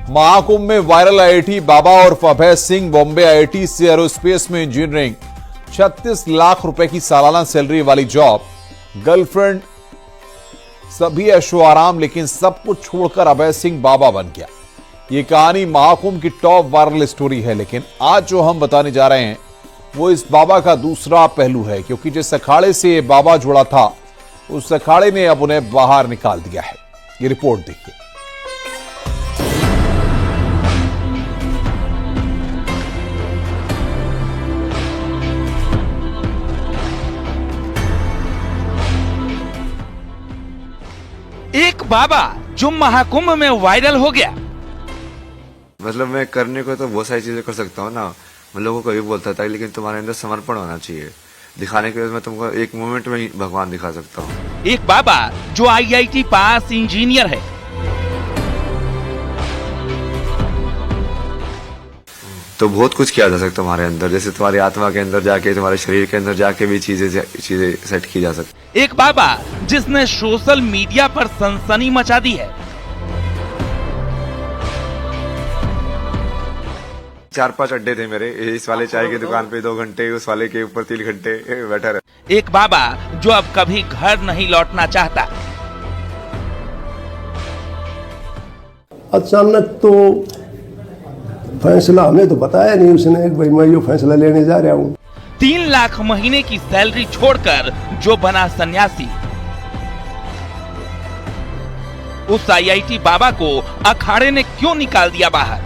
महाकुंभ में viral IIT बाबा और Abhay Singh Bombay IIT से एरोस्पेस में इंजीनियरिंग, 36 लाख रुपए की सालाना सैलरी वाली जॉब, गर्लफ्रेंड, सभी ऐशो आराम, लेकिन सब कुछ छोड़कर अभय सिंह बाबा बन गया। ये कहानी महाकुंभ की टॉप वायरल स्टोरी है, लेकिन आज जो हम बताने जा रहे हैं वो इस बाबा का दूसरा पहलू है, क्योंकि जिस अखाड़े से ये बाबा जुड़ा था उस अखाड़े ने अब उन्हें बाहर निकाल दिया है। ये रिपोर्ट देखिए। एक बाबा जो महाकुंभ में वायरल हो गया। मतलब मैं करने को तो बहुत सारी चीजें कर सकता हूँ ना, मैं लोगों को ये बोलता था, लेकिन तुम्हारे अंदर समर्पण होना चाहिए। दिखाने के लिए मैं तुमको एक मोमेंट में ही भगवान दिखा सकता हूँ। एक बाबा जो आईआईटी पास इंजीनियर है, तो बहुत कुछ किया जा सकता है तुम्हारे अंदर, जैसे तुम्हारी आत्मा के अंदर जाके, तुम्हारे शरीर के अंदर जाके भी चीजें सेट की जा सकती। एक बाबा जिसने सोशल मीडिया पर सनसनी मचा दी है। 4-5 अड्डे थे मेरे, इस वाले चाय की दुकान पे 2 घंटे, उस वाले के ऊपर 3 घंटे बैठा रहा। एक बाबा जो अब कभी घर नहीं लौटना चाहता। अचानक तो फैसला हमें तो बताया नहीं उसने, भाई मैं ये फैसला लेने जा रहा हूँ। 3 लाख महीने की सैलरी छोड़कर जो बना सन्यासी, उस आईआईटी बाबा को अखाड़े ने क्यों निकाल दिया बाहर?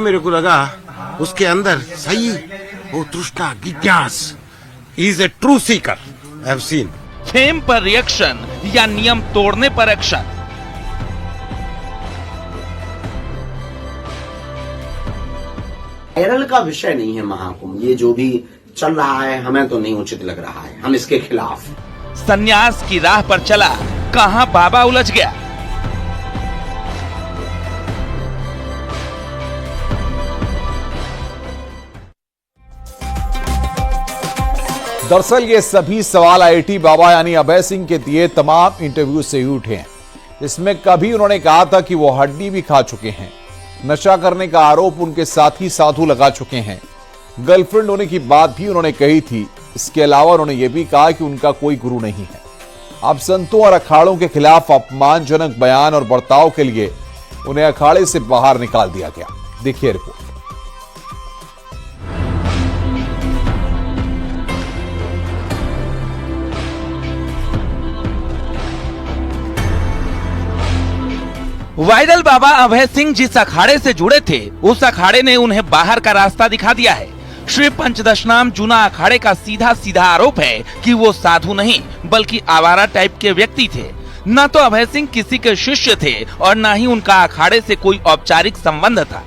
मेरे को लगा उसके अंदर सही वो तृष्णा, जिज्ञास, is a true seeker. I have seen. Fame पर रिएक्शन या नियम तोड़ने पर एक्शन। वायरल का विषय नहीं है महाकुंभ, ये जो भी चल रहा है हमें तो नहीं उचित लग रहा है, हम इसके खिलाफ। सन्यास की राह पर चला, कहां बाबा उलझ गया। दरअसल ये सभी सवाल आईआईटी बाबा यानी अभय सिंह के दिए तमाम इंटरव्यू से ही उठे हैं। इसमें कभी उन्होंने कहा था कि वो हड्डी भी खा चुके हैं, नशा करने का आरोप उनके साथी साधु लगा चुके हैं, गर्लफ्रेंड होने की बात भी उन्होंने कही थी। इसके अलावा उन्होंने ये भी कहा कि उनका कोई गुरु नहीं है। अब संतों और अखाड़ों के खिलाफ अपमानजनक बयान और बर्ताव के लिए उन्हें अखाड़े से बाहर निकाल दिया गया। देखिए रिपोर्ट। वायरल बाबा अभय सिंह जिस अखाड़े से जुड़े थे, उस अखाड़े ने उन्हें बाहर का रास्ता दिखा दिया है। श्री पंचदशनाम जूना अखाड़े का सीधा सीधा आरोप है कि वो साधु नहीं बल्कि आवारा टाइप के व्यक्ति थे। न तो अभय सिंह किसी के शिष्य थे और न ही उनका अखाड़े से कोई औपचारिक संबंध था।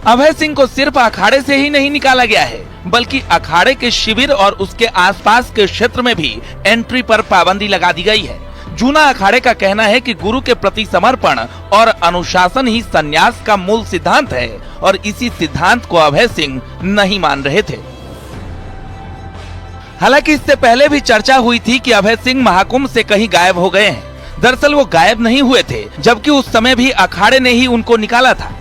अभय सिंह को सिर्फ अखाड़े से ही नहीं निकाला गया है, बल्कि अखाड़े के शिविर और उसके आसपास के क्षेत्र में भी एंट्री पर पाबंदी लगा दी गई है। जूना अखाड़े का कहना है कि गुरु के प्रति समर्पण और अनुशासन ही सन्यास का मूल सिद्धांत है और इसी सिद्धांत को अभय सिंह नहीं मान रहे थे। हालांकि इससे पहले भी चर्चा हुई थी कि अभय सिंह महाकुंभ से कहीं गायब हो गए हैं। दरअसल वो गायब नहीं हुए थे, जबकि उस समय भी अखाड़े ने ही उनको निकाला था।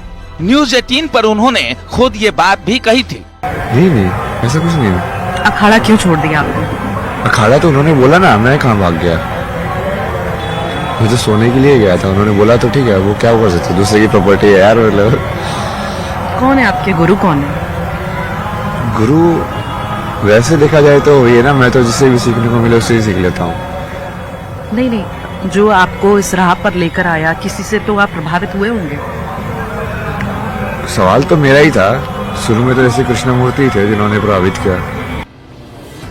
न्यूज़ 18 पर उन्होंने खुद ये बात भी कही थी। नहीं, ऐसा कुछ नहीं। अखाड़ा क्यों छोड़ दिया आपको? अखाड़ा तो उन्होंने बोला ना, मैं कहाँ भाग गया। मुझे सोने के लिए गया था, उन्होंने बोला तो ठीक है, वो क्या कर सकते, दूसरे की प्रॉपर्टी है यार। मतलब कौन है आपके गुरु? कौन है गुरु? वैसे देखा जाए तो ये ना, मैं तो जिससे भी सीखने को मिले उससे ही सीख लेता हूँ। नहीं, जो आपको इस राह पर लेकर आया, किसी से तो आप प्रभावित हुए होंगे। सवाल तो मेरा ही था। शुरू में तो जैसे कृष्णमूर्ति थे जिन्होंने प्रभावित किया।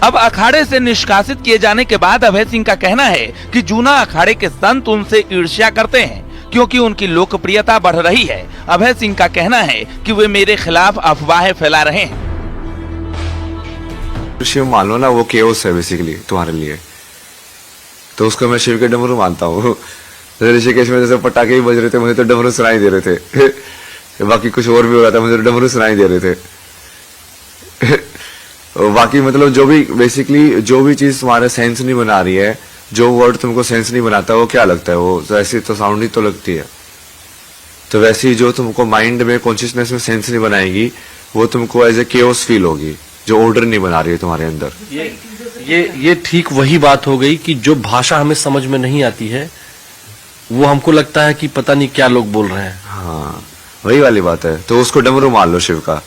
अब अखाड़े से निष्कासित किए जाने के बाद अभय सिंह का कहना है कि जूना अखाड़े के संत उनसे ईर्ष्या करते हैं क्योंकि उनकी लोकप्रियता बढ़ रही है। अभय सिंह का कहना है कि वे मेरे खिलाफ अफवाहें फैला रहे हैं। शिव मान लो ना, वो केओस है बेसिकली तुम्हारे लिए, तो उसको मैं शिव के डमरू मानता हूँ। ऋषिकेश में जैसे पटाखे ही बज रहे थे, मुझे तो डमरू सुनाई दे रहे थे। बाकी कुछ और भी हो रहा था, मुझे तो डमरू सुनाई दे रहे थे। बाकी मतलब जो भी बेसिकली जो भी चीज तुम्हारे सेंस नहीं बना रही है, जो वर्ड तुमको सेंस नहीं बनाता, वो क्या लगता है, वो ऐसी तो साउंड ही तो लगती है। तो वैसे ही जो तुमको माइंड में कॉन्शियसनेस में सेंस नहीं बनाएगी, वो तुमको एज ए केओस फील होगी, जो ऑर्डर नहीं बना रही है तुम्हारे अंदर। ये ठीक वही बात हो गई कि जो भाषा हमें समझ में नहीं आती है, वो हमको लगता है कि पता नहीं क्या लोग बोल रहे हैं। हाँ, वही वाली बात है। तो उसको डमरू मान लो शिव का।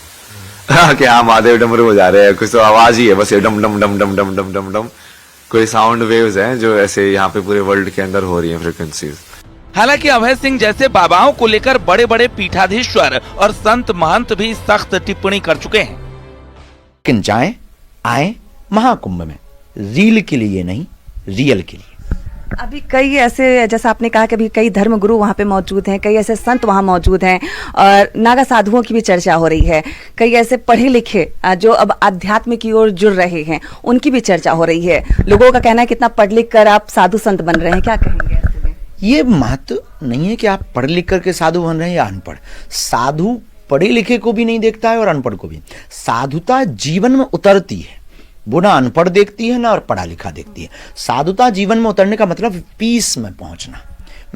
कि हाँ महादेव डमरू बजा रहे हैं, कुछ तो आवाज ही है बस, ये डम डम डम डम डम डम डम डम, कोई साउंड वेव्स हैं जो ऐसे यहाँ पे पूरे वर्ल्ड के अंदर हो रही हैं, फ्रिक्वेंसीज। हालांकि अभय सिंह जैसे बाबाओं को लेकर बड़े बड़े पीठाधीश्वर और संत महंत भी सख्त टिप्पणी कर चुके हैं। लेकिन जाएं आए महाकुंभ में रील के लिए नहीं, रियल के लिए। अभी कई ऐसे, जैसा आपने कहा कि अभी कई धर्म गुरु वहाँ पे मौजूद हैं, कई ऐसे संत वहाँ मौजूद हैं और नागा साधुओं की भी चर्चा हो रही है। कई ऐसे पढ़े लिखे जो अब आध्यात्म की ओर जुड़ रहे हैं, उनकी भी चर्चा हो रही है। लोगों का कहना है कितना पढ़ लिख कर आप साधु संत बन रहे हैं, क्या कहेंगे ऐसे में? ये महत्व नहीं है कि आप पढ़ लिख करके साधु बन रहे हैं या अनपढ़। साधु पढ़े लिखे को भी नहीं देखता है और अनपढ़ को भी। साधुता जीवन में उतरती है, वो ना अनपढ़ देखती है ना और पढ़ा लिखा देखती है। साधुता जीवन में उतरने का मतलब पीस में पहुंचना,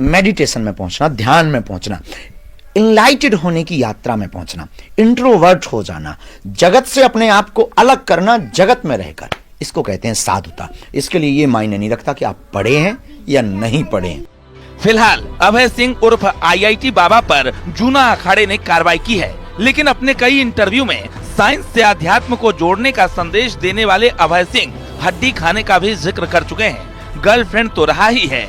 मेडिटेशन में पहुंचना, ध्यान में पहुंचना, इनलाइटेड होने की यात्रा में पहुंचना, इंट्रोवर्ट हो जाना, जगत से अपने आप को अलग करना, जगत में रहकर, इसको कहते हैं साधुता। इसके लिए ये मायने नहीं रखता कि आप पढ़े हैं या नहीं पढ़े हैं। फिलहाल अभय सिंह उर्फ IIT बाबा पर जूना अखाड़े ने कार्रवाई की है, लेकिन अपने कई इंटरव्यू में साइंस से अध्यात्म को जोड़ने का संदेश देने वाले अभय सिंह हड्डी खाने का भी जिक्र कर चुके हैं। गर्लफ्रेंड तो रहा ही है,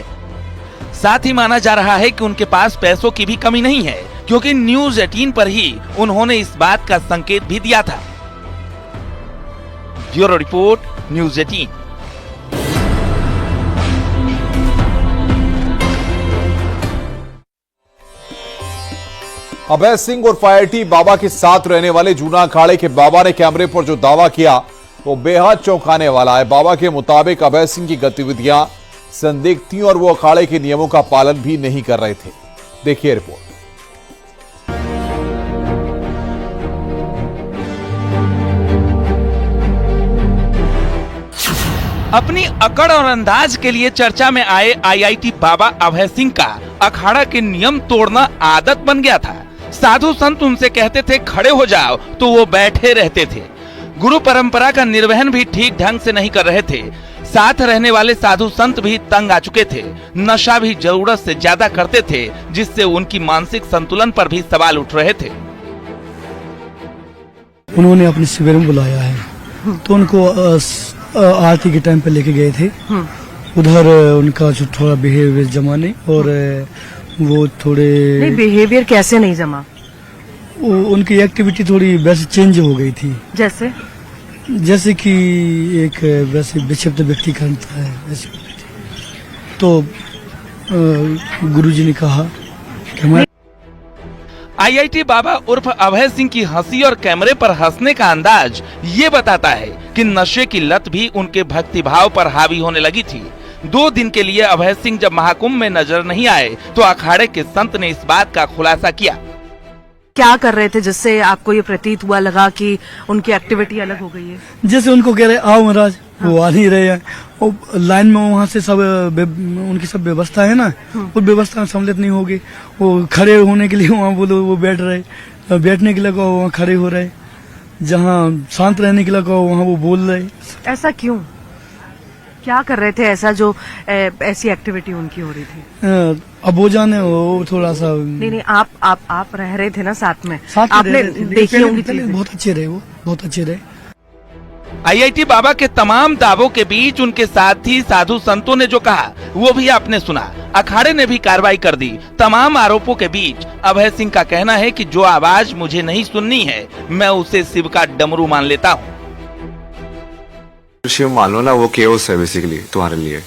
साथ ही माना जा रहा है कि उनके पास पैसों की भी कमी नहीं है, क्योंकि न्यूज 18 पर ही उन्होंने इस बात का संकेत भी दिया था। Bureau report, news 18। Abhay Singh और IIT बाबा के साथ रहने वाले जूना अखाड़े के बाबा ने कैमरे पर जो दावा किया वो बेहद चौंकाने वाला है। बाबा के मुताबिक अभय सिंह की गतिविधियां संदिग्ध थीं और वो अखाड़े के नियमों का पालन भी नहीं कर रहे थे। देखिए रिपोर्ट। अपनी अकड़ और अंदाज के लिए चर्चा में आए IIT बाबा अभय सिंह का अखाड़ा के नियम तोड़ना आदत बन गया था। साधु संत उनसे कहते थे खड़े हो जाओ तो वो बैठे रहते थे। गुरु परंपरा का निर्वहन भी ठीक ढंग से नहीं कर रहे थे। साथ रहने वाले साधु संत भी तंग आ चुके थे। नशा भी जरूरत से ज्यादा करते थे, जिससे उनकी मानसिक संतुलन पर भी सवाल उठ रहे थे। उन्होंने अपने शिविर में बुलाया है तो उनको आरती के टाइम पे लेके गए थे। उधर उनका जो थोड़ा बिहेवियर जमा नहीं, और वो थोड़े नहीं, बिहेवियर कैसे नहीं जमा? उनकी एक्टिविटी थोड़ी वैसे चेंज हो गई थी। जैसे कि एक वैसे विक्षिप्त व्यक्ति करता है वैसे। तो गुरुजी ने कहा कि हमारे IIT बाबा उर्फ अभय सिंह की हंसी और कैमरे पर हंसने का अंदाज ये बताता है कि नशे की लत भी उनके भक्ति भाव पर हावी होने लगी थी। 2 दिन के लिए अभय सिंह जब महाकुंभ में नजर नहीं आए तो अखाड़े के संत ने इस बात का खुलासा किया। क्या कर रहे थे जिससे आपको ये प्रतीत हुआ, लगा कि उनकी एक्टिविटी अलग हो गई है? जैसे उनको कह रहे आओ महाराज, वो आ नहीं रहे हैं। और लाइन में वहाँ से सब उनकी सब व्यवस्था है ना, वो व्यवस्था सम्मिलित नहीं होगी। वो खड़े होने के लिए वहाँ बोलो वो बैठ रहे, बैठने के लिए कहो वहाँ खड़े हो रहे, जहाँ शांत रहने के लिए कहो वहाँ वो बोल रहे। ऐसा क्यों? क्या कर रहे थे ऐसा जो ऐसी एक्टिविटी उनकी हो रही थी? अब वो जाने, वो थोड़ा सा नहीं, आप रह रहे थे ना साथ में, आपने देखी होंगी चीजें। बहुत अच्छे रहे, वो बहुत अच्छे रहे। IIT बाबा के तमाम दावों के बीच उनके साथी साधु संतों ने जो कहा वो भी आपने सुना। अखाड़े ने भी कार्रवाई कर दी। तमाम आरोपों के बीच अभय सिंह का कहना है कि जो आवाज मुझे नहीं सुननी है, मैं उसे शिव का डमरू मान लेता हूँ। शिव मान लो ना, वो केओस है बेसिकली तुम्हारे लिए,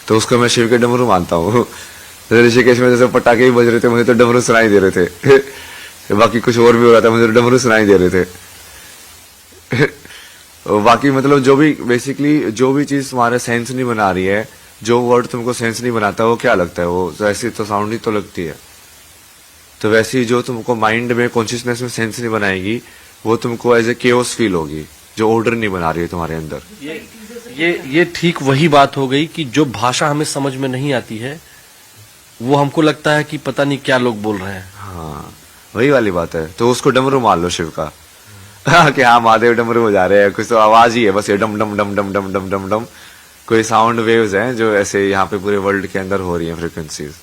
तो उसको मैं शिव के डमरू मानता हूँ। ऋषिकेश में जैसे पटाखे ही बज रहे थे, मुझे तो डमरू सुनाई दे रहे थे। बाकी कुछ और भी हो रहा था, मुझे तो डमरू सुनाई दे रहे थे। बाकी मतलब जो भी बेसिकली जो भी चीज तुम्हारे सेंस नहीं बना रही है, जो वर्ड तुमको सेंस नहीं बनाता, वो क्या लगता है, वो ऐसी तो साउंड ही तो लगती है। तो वैसे ही जो तुमको माइंड में कॉन्शियसनेस में सेंस नहीं बनाएगी, वो तुमको एज ए केओस फील होगी, जो ऑर्डर नहीं बना रही है तुम्हारे अंदर। ये ठीक वही बात हो गई कि जो भाषा हमें समझ में नहीं आती है वो हमको लगता है कि पता नहीं क्या लोग बोल रहे हैं। हाँ वही वाली बात है। तो उसको डमरू मान लो शिव का कि हाँ महादेव डमरू बजा रहे हैं, कुछ तो आवाज ही है बस, ये डम डम डम डम डम डम डम डम कोई साउंड वेव्स हैं जो ऐसे यहाँ पे पूरे वर्ल्ड के अंदर हो रही हैं फ्रिक्वेंसीज।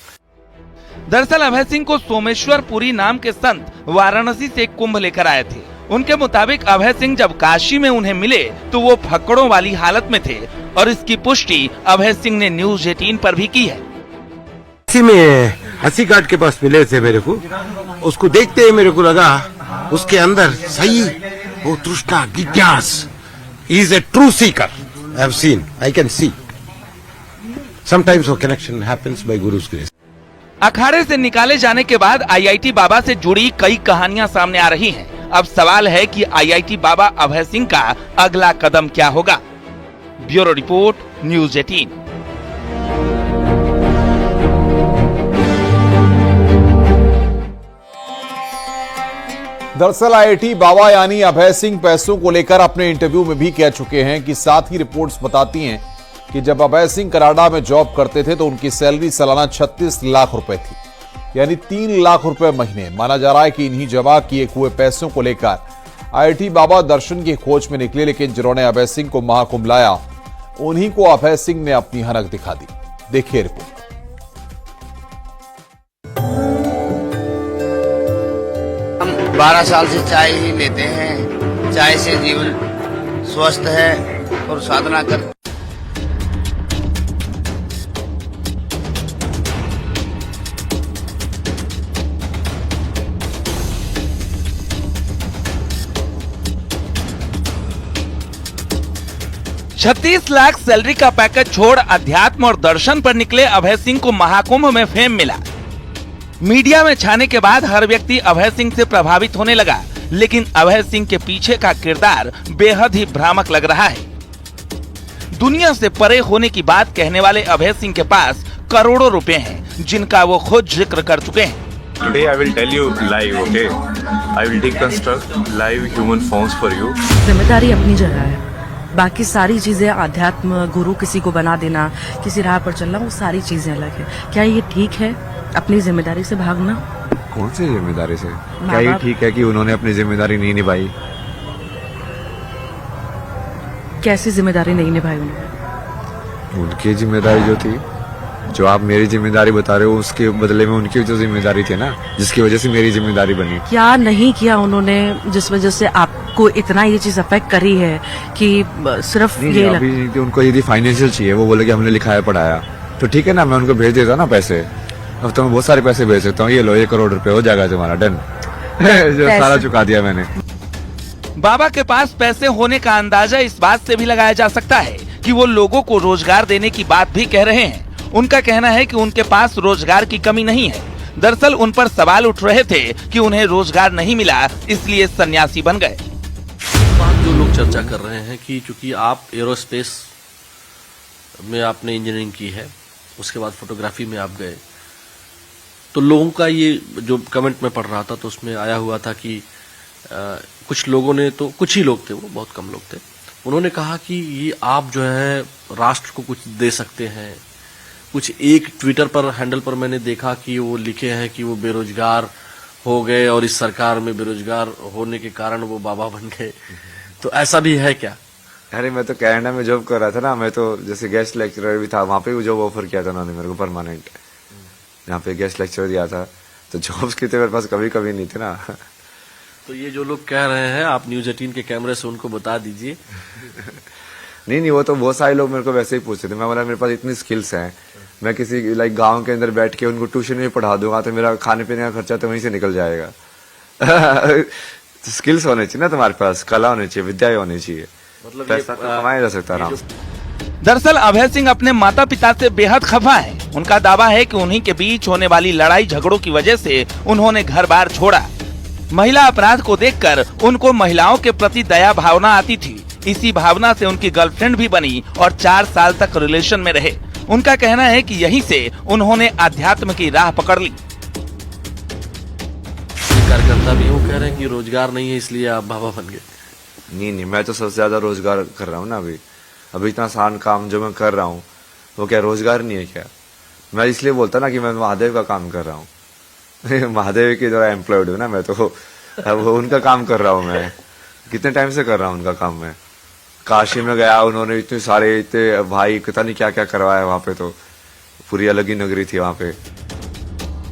दरअसल अभय सिंह को सोमेश्वर पुरी नाम के संत वाराणसी से कुंभ लेकर आए थे। उनके मुताबिक अभय सिंह जब काशी में उन्हें मिले तो वो फक्कड़ों वाली हालत में थे और इसकी पुष्टि अभय सिंह ने न्यूज 18 पर भी की है। इसी में हंसी घाट के पास मिले थे मेरे को, उसको देखते ही मेरे को लगा उसके अंदर सही वो तृष्णा जिज्ञास, is a true seeker. I have seen, I can see sometimes वो connection happens by guru's grace. अखाड़े से निकाले जाने के बाद आईआईटी बाबा से जुड़ी कई कहानियां सामने आ रही हैं। अब सवाल है कि आईआईटी बाबा अभय सिंह का अगला कदम क्या होगा। Bureau report, news 18। दरअसल आईआईटी बाबा यानी अभय सिंह पैसों को लेकर अपने इंटरव्यू में भी कह चुके हैं कि साथ ही रिपोर्ट्स बताती हैं कि जब अभय सिंह कनाडा में जॉब करते थे तो उनकी सैलरी सालाना 36 लाख रुपए थी, यानी 3 लाख रुपए महीने। माना जा रहा है कि इन्हीं जमा किए हुए पैसों को लेकर आईआईटी बाबा दर्शन की खोज में निकले, लेकिन जिन्होंने अभय सिंह को महाकुंभ लाया उन्हीं को अभय सिंह ने अपनी हनक दिखा दी। देखिए रिपोर्ट। हम 12 साल से चाय ही लेते हैं, चाय से जीवन स्वस्थ है और साधना कर। छत्तीस लाख सैलरी का पैकेज छोड़ अध्यात्म और दर्शन पर निकले अभय सिंह को महाकुंभ में फेम मिला। मीडिया में छाने के बाद हर व्यक्ति अभय सिंह से प्रभावित होने लगा, लेकिन अभय सिंह के पीछे का किरदार बेहद ही भ्रामक लग रहा है। दुनिया से परे होने की बात कहने वाले अभय सिंह के पास करोड़ों रुपए हैं, जिनका वो खुद जिक्र कर चुके हैं। Today I will tell you live, okay? I will deconstruct live human forms for you. जिम्मेदारी अपनी जगह है, बाकी सारी चीजें अध्यात्म, गुरु किसी को बना देना, किसी राह पर चलना, वो सारी चीजें अलग है। क्या ये ठीक है अपनी जिम्मेदारी से भागना? कौन सी जिम्मेदारी से? क्या ये ठीक है कि उन्होंने अपनी जिम्मेदारी नहीं निभाई? कैसी जिम्मेदारी नहीं निभाई उन्होंने? उनकी जिम्मेदारी जो थी, जो आप मेरी जिम्मेदारी बता रहे हो, उसके बदले में उनकी जो जिम्मेदारी थी ना, जिसकी वजह से मेरी जिम्मेदारी बनी। क्या नहीं किया उन्होंने जिस वजह से आपको इतना ये चीज अफेक्ट करी है कि सिर्फ नहीं, ये अभी उनको यदि फाइनेंशियल चाहिए, वो बोले कि हमने लिखाया पढ़ाया, तो ठीक है ना, मैं उनको भेज देता ना पैसे। अब तो मैं बहुत सारे पैसे भेज सकता हूँ, ये लो 1 करोड़ रुपए हो जाएगा तुम्हारा, डन। सारा चुका दिया मैंने। बाबा के पास पैसे होने का अंदाजा इस बात से भी लगाया जा सकता है कि वो लोगों को रोजगार देने की बात भी कह रहे हैं। उनका कहना है कि उनके पास रोजगार की कमी नहीं है। दरअसल उन पर सवाल उठ रहे थे कि उन्हें रोजगार नहीं मिला, इसलिए सन्यासी बन गए। बात जो लोग चर्चा कर रहे हैं कि चूंकि आप एरोस्पेस में आपने इंजीनियरिंग की है, उसके बाद फोटोग्राफी में आप गए, तो लोगों का ये जो कमेंट में पढ़ रहा था तो उसमें आया हुआ था कि कुछ लोगों ने, तो कुछ ही लोग थे, वो बहुत कम लोग थे, उन्होंने कहा कि ये आप जो है राष्ट्र को कुछ दे सकते हैं। कुछ एक ट्विटर पर हैंडल पर मैंने देखा कि वो लिखे हैं कि वो बेरोजगार हो गए और इस सरकार में बेरोजगार होने के कारण वो बाबा बन गए। तो ऐसा भी है क्या? अरे मैं तो कनाडा में जॉब कर रहा था ना, मैं तो जैसे गेस्ट लेक्चरर भी था, वहाँ पे भी जॉब ऑफर किया था उन्होंने मेरे को परमानेंट, यहाँ पे गेस्ट लेक्चर दिया था। तो जॉब्स की तो मेरे पास कभी कभी नहीं थे ना। तो ये जो लोग कह रहे हैं, आप न्यूज 18 के कैमरे से उनको बता दीजिए। नहीं, वो तो बहुत सारे लोग मेरे को वैसे ही पूछते थे। मैं बोला मेरे पास इतनी स्किल्स हैं, मैं किसी लाइक गांव के अंदर बैठ के उनको ट्यूशन में पढ़ा दूंगा तो मेरा खाने पीने का खर्चा तो वहीं से निकल जाएगा। स्किल्स होने चाहिए ना तुम्हारे पास, कला होनी चाहिए, विद्या होनी चाहिए, मतलब पैसा तो कमाया जा सकता है। दरअसल अभय सिंह अपने माता पिता से बेहद खफा हैं। उनका दावा है कि उन्हीं के बीच होने वाली लड़ाई झगड़ों की वजह से उन्होंने घर बार छोड़ा। महिला अपराध को देखकर उनको महिलाओं के प्रति दया भावना आती थी। इसी भावना से उनकी गर्लफ्रेंड भी बनी और 4 साल तक रिलेशन में रहे। उनका कहना है कि यहीं से उन्होंने अध्यात्म की राह पकड़ ली। कार्यकर्ता भी वो कह रहे हैं कि रोजगार नहीं है इसलिए आप बाबा बन गए। नहीं, मैं तो सबसे ज्यादा रोजगार कर रहा हूँ ना अभी इतना आसान काम जो मैं कर रहा हूँ वो क्या रोजगार नहीं है क्या? मैं इसलिए बोलता ना कि मैं महादेव का काम कर रहा हूँ महादेव के द्वारा एम्प्लॉयड हूँ ना मैं, तो अब उनका काम कर रहा हूँ मैं। कितने टाइम से कर रहा हूँ उनका काम मैं। काशी में गया, उन्होंने इतने भाई पता नहीं क्या क्या करवाया वहां पे, तो पूरी अलग ही नगरी थी वहां पे।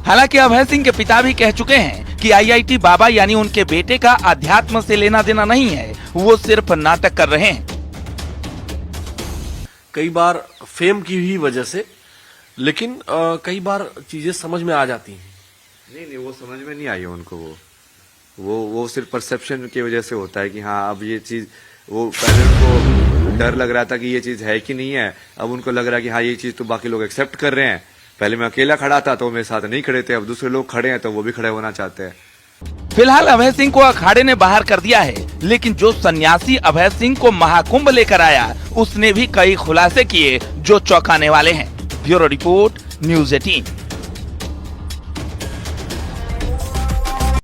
हालांकि अभय सिंह के पिता भी कह चुके हैं कि IIT बाबा यानी उनके बेटे का अध्यात्म से लेना देना नहीं है, वो सिर्फ नाटक कर रहे हैं। कई बार फेम की ही वजह से, लेकिन कई बार चीजें समझ में आ जाती हैं। नहीं, वो समझ में नहीं आई उनको। वो सिर्फ परसेप्शन की वजह से होता है कि हाँ अब ये चीज, वो पहले उनको डर लग रहा था कि ये चीज है कि नहीं है, अब उनको लग रहा है कि हाँ ये चीज तो बाकी लोग एक्सेप्ट कर रहे हैं। पहले मैं अकेला खड़ा था तो मेरे साथ नहीं खड़े थे, अब दूसरे लोग खड़े हैं तो वो भी खड़े होना चाहते हैं। फिलहाल अभय सिंह को अखाड़े ने बाहर कर दिया है, लेकिन जो सन्यासी अभय सिंह को महाकुंभ लेकर आया उसने भी कई खुलासे किए जो चौंकाने वाले हैं। Bureau report, news 18।